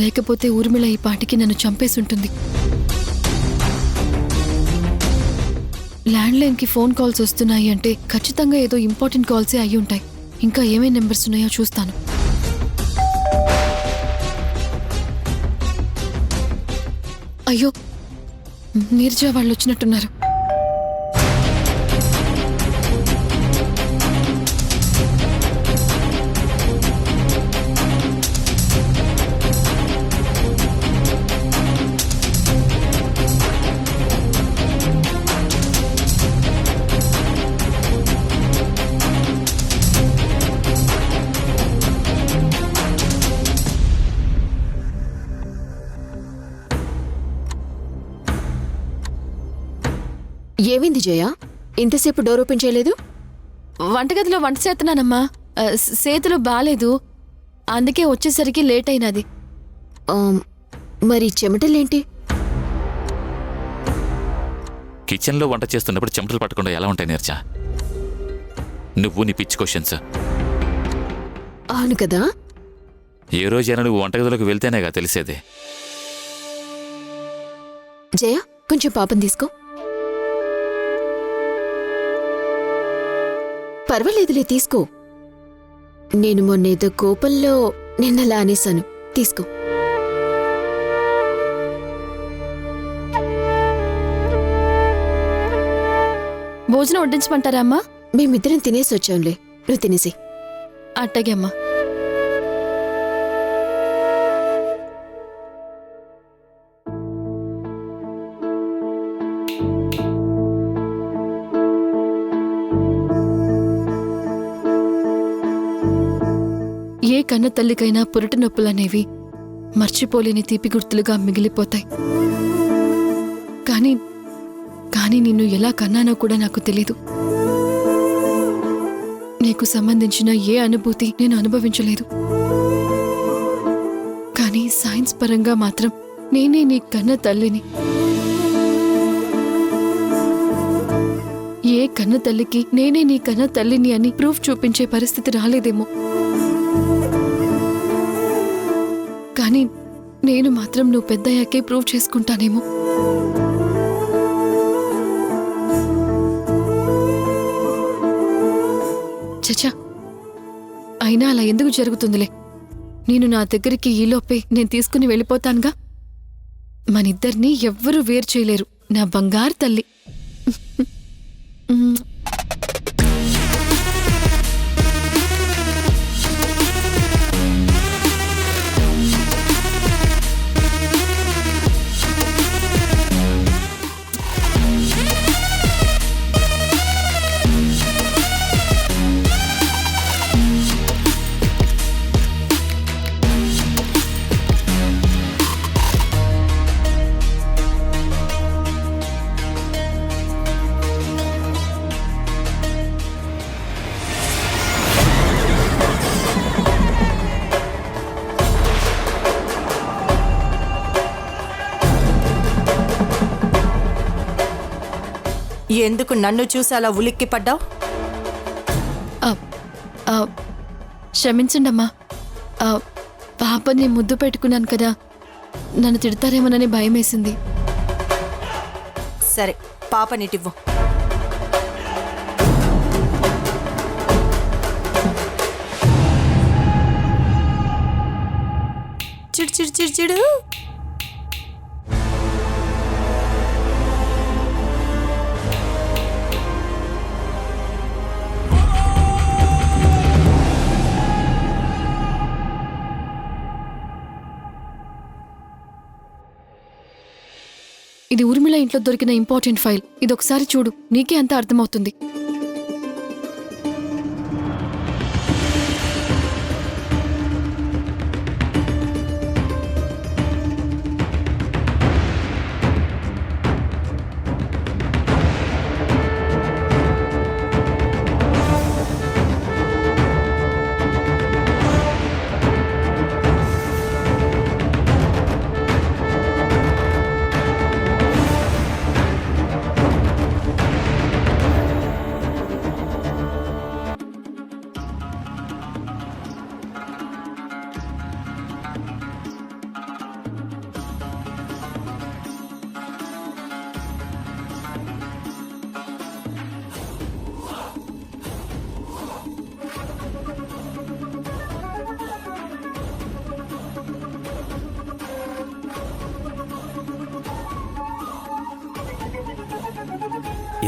లేకపోతే ఊర్మిళ ఈ పాటికి నన్ను చంపేసుంటుంది. ల్యాండ్లైన్కి ఫోన్ కాల్స్ వస్తున్నాయి అంటే ఖచ్చితంగా ఏదో ఇంపార్టెంట్ కాల్సే అయి ఉంటాయి. ఇంకా ఏమేం నెంబర్స్ ఉన్నాయో చూస్తాను. అయ్యో, నీర్జా వాళ్ళు వచ్చినట్టున్నారు. ఏమైంది జయ? ఇంతసేపు డోర్ ఓపెన్ చేయలేదు? వంటగదిలో వంట చేస్తున్నానమ్మా. సేతులు బాలేదు, అందుకే వచ్చేసరికి లేట్ అయినది. మరి చెమటలేంటి? కిచెన్లో వంట చేస్తున్నప్పుడు చెమటలు పట్టకుండా ఎలా ఉంటాయి నీర్జా? నువ్వు నీ పిచ్చి క్వశ్చన్స్. అవును కదా. ఏ రోజైనా నువ్వు వంటగదిలోకి వెళ్తేనేగా తెలిసేది. జయ, కొంచెం పాపం తీసుకో. పర్వాలేదులే, తీసుకో. నేను మొన్నేదో కోపంలో నిన్నలా అనేశాను. తీసుకో. భోజనం వడ్డించమంటారా అమ్మా? మేమిద్దరం తినేసి వచ్చాంలే, నువ్వు తినేసి. అట్టగే అమ్మా. ఏ కన్న తల్లికైనా పురిటి నొప్పులనేవి మర్చిపోలేని తీపి గుర్తులుగా మిగిలిపోతాయి. కానీ నిన్ను ఎలా కన్నానో కూడా నాకు తెలీదు. నీకు సంబంధించిన ఏ అనుభూతి నేను అనుభవించలేదు. కానీ సైన్స్ పరంగా మాత్రం నేనే నీ కన్న తల్లిని. ఏ కన్న తల్లికి నేనే నీ కన్న తల్లిని అని ప్రూఫ్ చూపించే పరిస్థితి రాలేదేమో. కానీ నేను మాత్రం నువ్వు పెద్దయ్యాకే ప్రూవ్ చేసుకుంటానేమో. చచ్చా, అయినా అలా ఎందుకు జరుగుతుందిలే. నేను నా దగ్గరికి ఈలోపే నేను తీసుకుని వెళ్ళిపోతానుగా. మనిద్దరినీ ఎవ్వరూ వేరు చేయలేరు, నా బంగారు తల్లి. ఎందుకు నన్ను చూసి అలా ఉలిక్కి పడ్డావు? క్షమించండమ్మా. పాపని ముద్దు పెట్టుకున్నాను కదా, నన్ను తిడతారేమోనని భయమేసింది. సరే, పాపనిటివ్వు. చిడు చిడు చిడు చిడు. ఇది ఊర్మిళ ఇంట్లో దొరికిన ఇంపార్టెంట్ ఫైల్. ఇదొకసారి చూడు, నీకే అంతా అర్థమవుతుంది.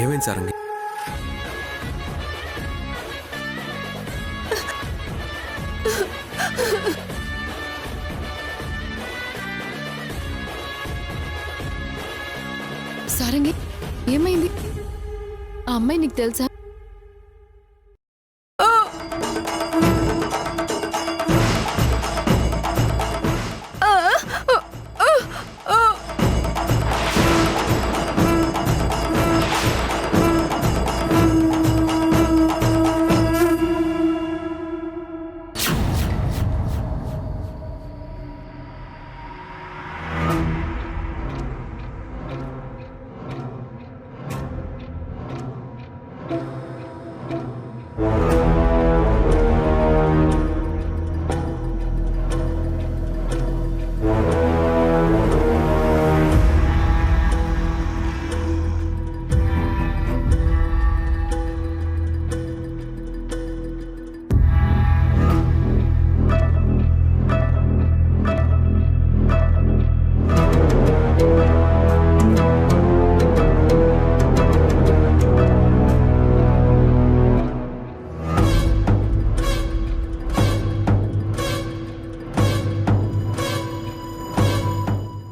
ఏమైంది సారంగి? సారంగి ఏమైంది? ఆ అమ్మాయి నీకు తెలుసా?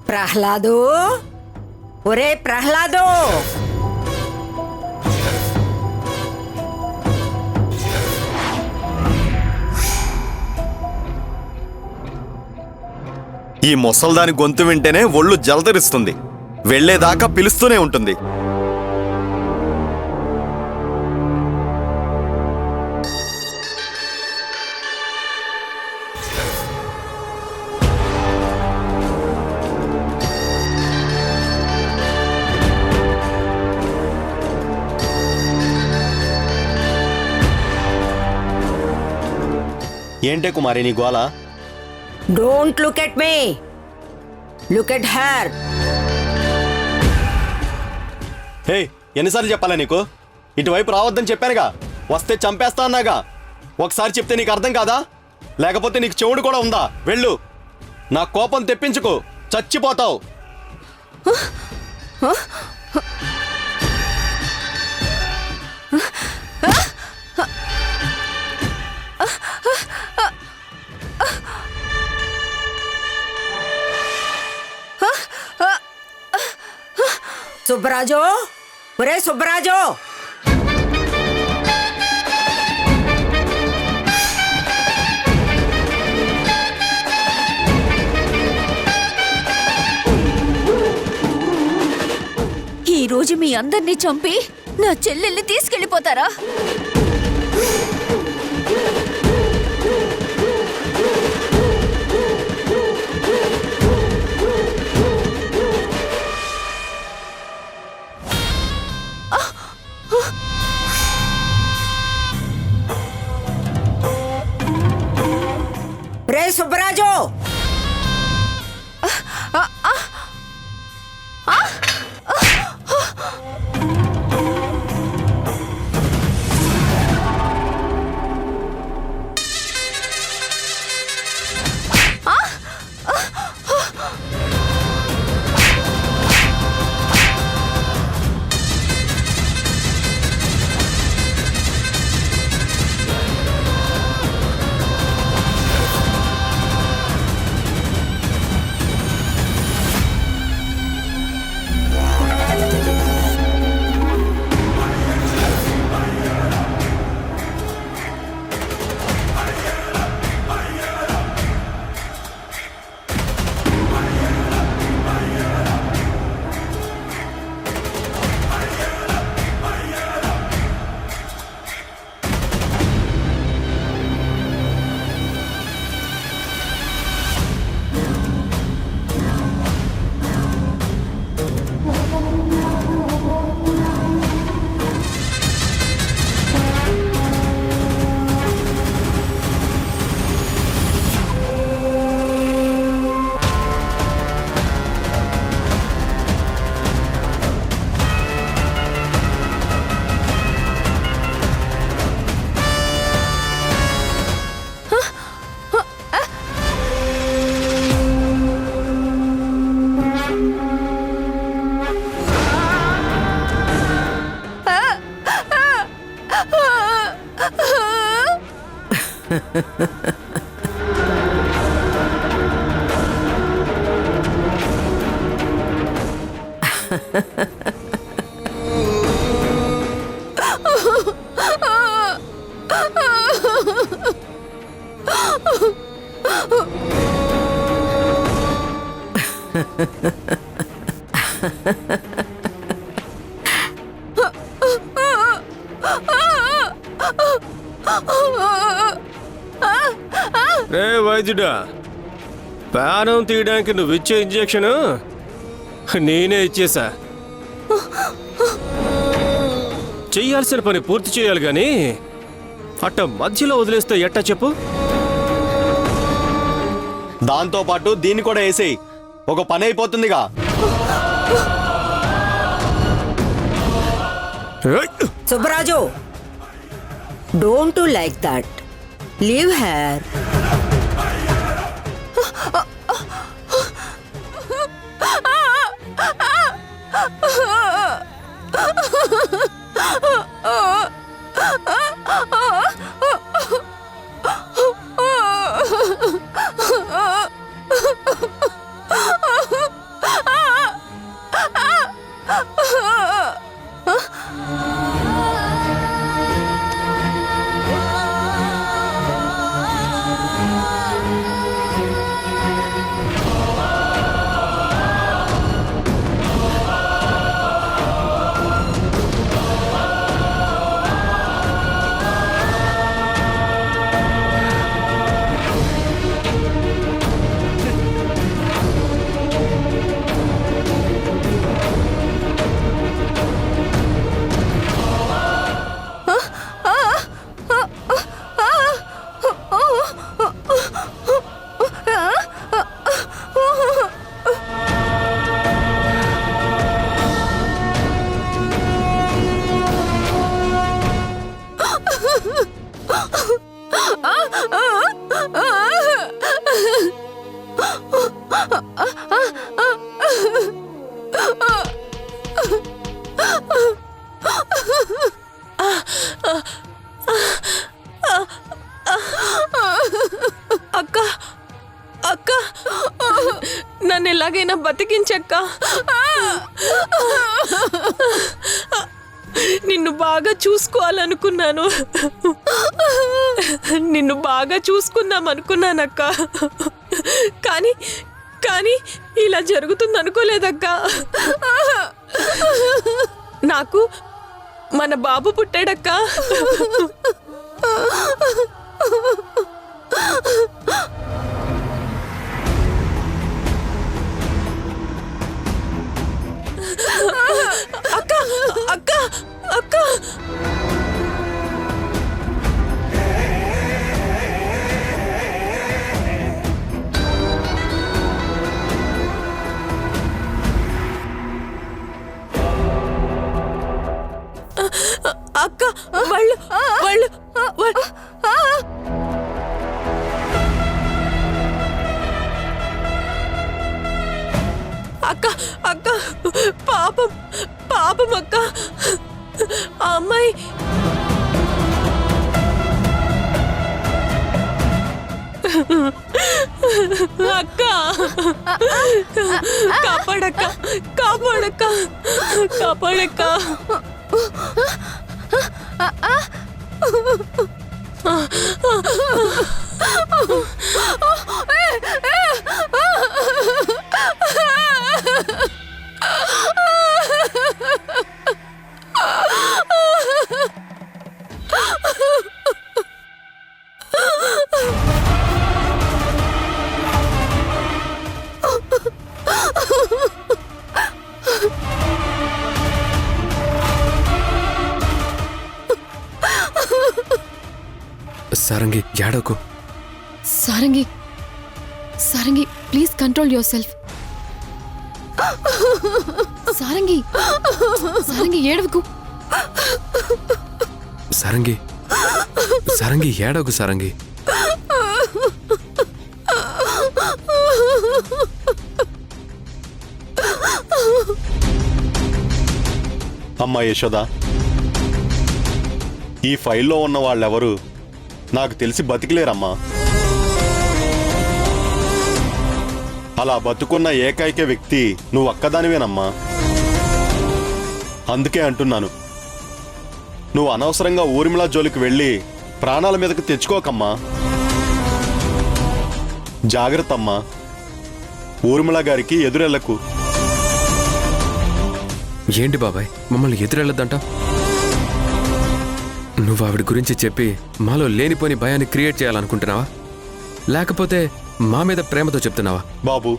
ప్రహ్లాదు, ఒరే ప్రహ్లాదు, ఈ ముసల్దాని గొంతు వింటేనే ఒళ్ళు జలదరిస్తుంది. వెళ్లేదాకా పిలుస్తూనే ఉంటుంది. ఏంటే కుమారి నీ గోల? Don't look at me, look at her. Hey, ఎన్నిసార్లు చెప్పాలా నీకు? ఇటువైపు రావద్దని చెప్పానుగా. వస్తే చంపేస్తా అన్నాగా. ఒకసారి చెప్తే నీకు అర్థం కాదా? లేకపోతే నీకు చెవుడు కూడా ఉందా? వెళ్ళు. నా కోపం తెప్పించుకో, చచ్చిపోతావు. సుబ్బరాజు, ఒరే సుబ్బరాజు, ఈ రోజు మీ అందరినీ చంపి నా చెల్లెల్ని తీసుకెళ్లిపోతారా? రే సుబ్బరాజు, రే వైద్యుడా, ప్రాణం తీయడానికి నువ్వు ఇచ్చే ఇంజెక్షన్ నేనే ఇచ్చేసా. చెయ్యాల్సిన పని పూర్తి చేయాలి గాని అట్ట మధ్యలో వదిలేస్తే ఎట్టా చెప్పు? దాంతో పాటు దీన్ని కూడా వేసేయి, ఒక పని అయిపోతుందిగా. ఏయ్! Subbaraju, don't like that. Leave her. అక్క అక్క నన్ను ఎలాగైనా బతికించక్క. నిన్ను బాగా చూసుకోవాలనుకున్నాను, నిన్ను బాగా చూసుకుందాం అనుకున్నానక్క. కానీ కానీ ఇలా జరుగుతుంది అనుకోలేదక్క. నాకు మన బాబు పుట్టాడక్క. అక్క అక్క అక్క అక్క వాళ్ళు వాళ్ళు అక్క అక్క పాపం పాపం అక్క. ఆ అమ్మాయి అక్క కాపాడక్క కాపాడక్క కాపాడక్క. సారంగి ఏడవకు. Sarangi Sarangi please control your self. Sarangi Sarangi ఏడవకు. సారంగి సారంగి ఏడవకు సారంగి. అమ్మా యశోద, ఈ ఫైల్లో ఉన్న వాళ్ళెవరు నాకు తెలిసి బతికిలేరమ్మా. అలా బతుకున్న ఏకైక వ్యక్తి నువ్వు ఒక్కదానివేనమ్మా. అందుకే అంటున్నాను, నువ్వు అనవసరంగా ఊర్మిళ జోలికి వెళ్ళి ప్రాణాల మీదకు తెచ్చుకోకమ్మా. జాగ్రత్త అమ్మా. ఊర్మిళ గారికి ఎదురెళ్లకు. ఏంటి బాబాయ్ మమ్మల్ని ఎదురెళ్ళొద్దంట? నువ్వు ఆవిడ గురించి చెప్పి మాలో లేనిపోని భయాన్ని క్రియేట్ చేయాలనుకుంటున్నావా, లేకపోతే మా మీద ప్రేమతో చెప్తున్నావా? బాబు,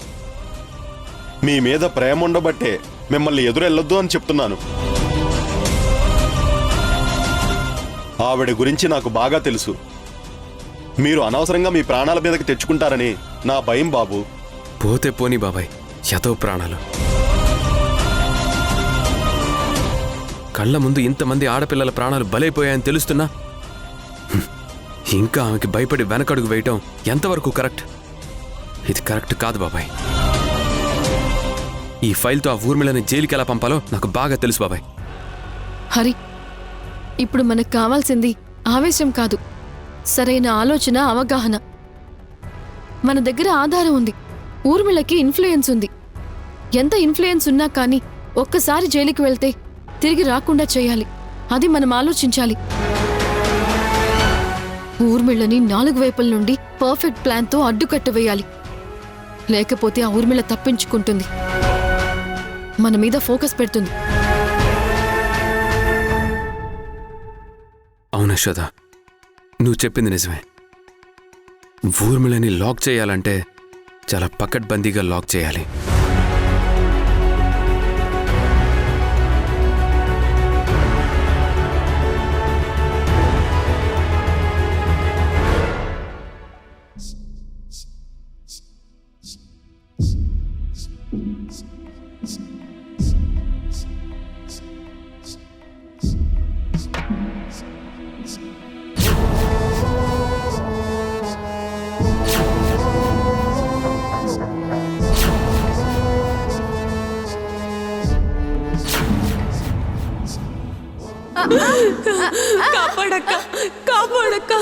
మీ మీద ప్రేమ ఉండబట్టే మిమ్మల్ని ఎదురెళ్ళొద్దు అని చెప్తున్నాను. ఆవిడ గురించి నాకు బాగా తెలుసు. మీరు అనవసరంగా మీ ప్రాణాల మీదకి తెచ్చుకుంటారని నా భయం బాబు. పోతే పోనీ బాబాయ్, శతో ప్రాణాలు. కళ్ళ ముందు ఇంతమంది ఆడపిల్లల ప్రాణాలు బలైపోయాయని తెలుస్తున్నా ఇంకా ఆమెకి భయపడి వెనకడుగు వేయటం ఎంతవరకు కరెక్ట్? ఇది కరెక్ట్ కాదు బాబాయ్. ఈ ఫైల్తో ఆ ఊర్మిళని జైలుకి ఎలా పంపాలో నాకు బాగా తెలుసు బాబాయ్. హరి, ఇప్పుడు మనకు కావాల్సింది ఆవేశం కాదు, సరైన ఆలోచన, అవగాహన. మన దగ్గర ఆధారం ఉంది, ఊర్మిళకి ఇన్ఫ్లుయెన్స్ ఉంది. ఎంత ఇన్ఫ్లుయెన్స్ ఉన్నా కానీ ఒక్కసారి జైలుకి వెళ్తే తిరిగి రాకుండా చేయాలి. అది మనం ఆలోచించాలి. ఊర్మిళని 4 వైపుల నుండి పర్ఫెక్ట్ ప్లాన్తో అడ్డుకట్ట వేయాలి. లేకపోతే ఆ ఊర్మిళ తప్పించుకుంటుంది, మన మీద ఫోకస్ పెడుతుంది. అవును యశోద, నువ్వు చెప్పింది నిజమే. ఊర్మిళని లాక్ చేయాలంటే చాలా పకడ్బందీగా లాక్ చేయాలి. కాపాడక్క, కాపాడక్క.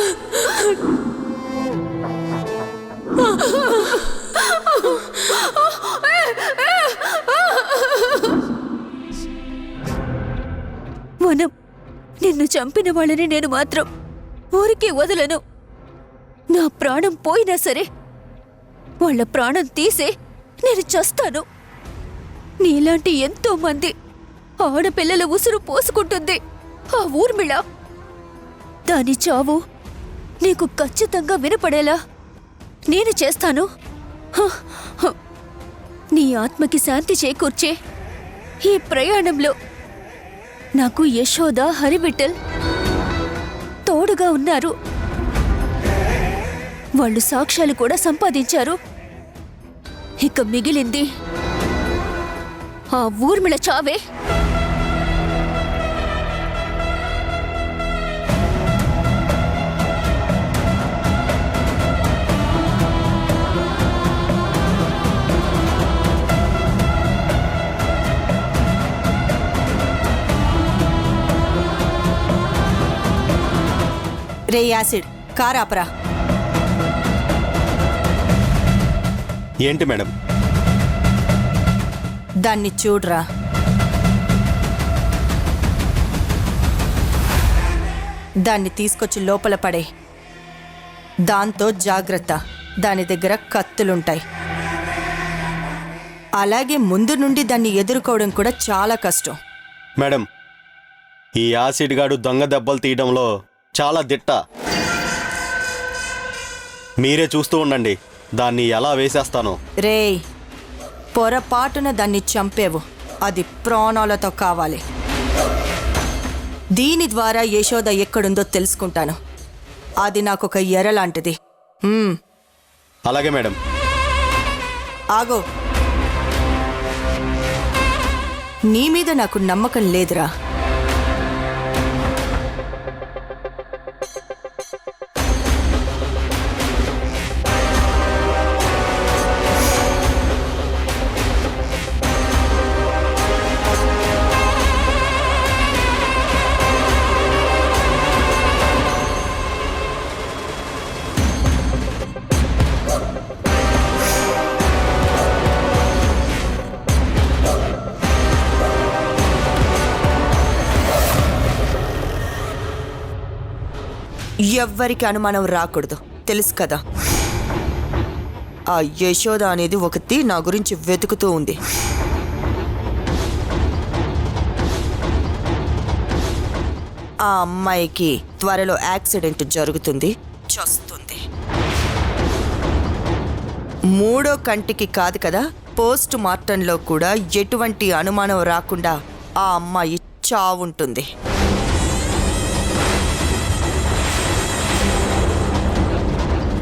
మనం నిన్ను చంపిన వాళ్ళని నేను మాత్రం ఊరికే వదలను. నా ప్రాణం పోయినా సరే వాళ్ళ ప్రాణం తీసే నేను చస్తాను. నీలాంటి ఎంతో మంది ఆడపిల్లల ఉసురు పోసుకుంటుంది ఆ ఊర్మిళ. దాని చావు నీకు ఖచ్చితంగా వినపడేలా నేను చేస్తాను. నీ ఆత్మకి శాంతి చేకూర్చే ఈ ప్రయాణంలో నాకు యశోద, హరివిఠల్ తోడుగా ఉన్నారు. వాళ్ళు సాక్ష్యాలు కూడా సంపాదించారు. ఇక మిగిలింది ఆ ఊర్మిళ చావే. రే యాసిడ్, కార్ ఆపరా. ఏంటి మేడం? దాన్ని చూడరా. దాన్ని తీసుకొచ్చి లోపల పడే. దాంతో జాగ్రత్త, దాని దగ్గర కత్తులుంటాయి. అలాగే ముందు నుండి దాన్ని ఎదుర్కోవడం కూడా చాలా కష్టం. మేడం, ఈ యాసిడ్ గాడు దొంగ దెబ్బలు తీయడంలో చాలా దిట్ట. మీరే చూస్తూ ఉండండి దాన్ని ఎలా వేసేస్తానో. రేయ్, పొరపాటున దాన్ని చంపేవు, అది ప్రాణాలతో కావాలి. దీని ద్వారా యశోద ఎక్కడుందో తెలుసుకుంటాను. అది నాకొక ఎర లాంటిది. అలాగే మేడం. ఆగో, నీ మీద నాకు నమ్మకం లేదురా. ఎవ్వరికి అనుమానం రాకూడదు, తెలుసు కదా. ఆ యశోద అనేది ఒకటి నా గురించి వెతుకుతూ ఉంది. ఆ అమ్మాయికి త్వరలో యాక్సిడెంట్ జరుగుతుంది, చస్తుంది. మూడో కంటికి కాదు కదా, పోస్ట్ మార్టంలో కూడా ఎటువంటి అనుమానం రాకుండా ఆ అమ్మాయి చావుంటుంది.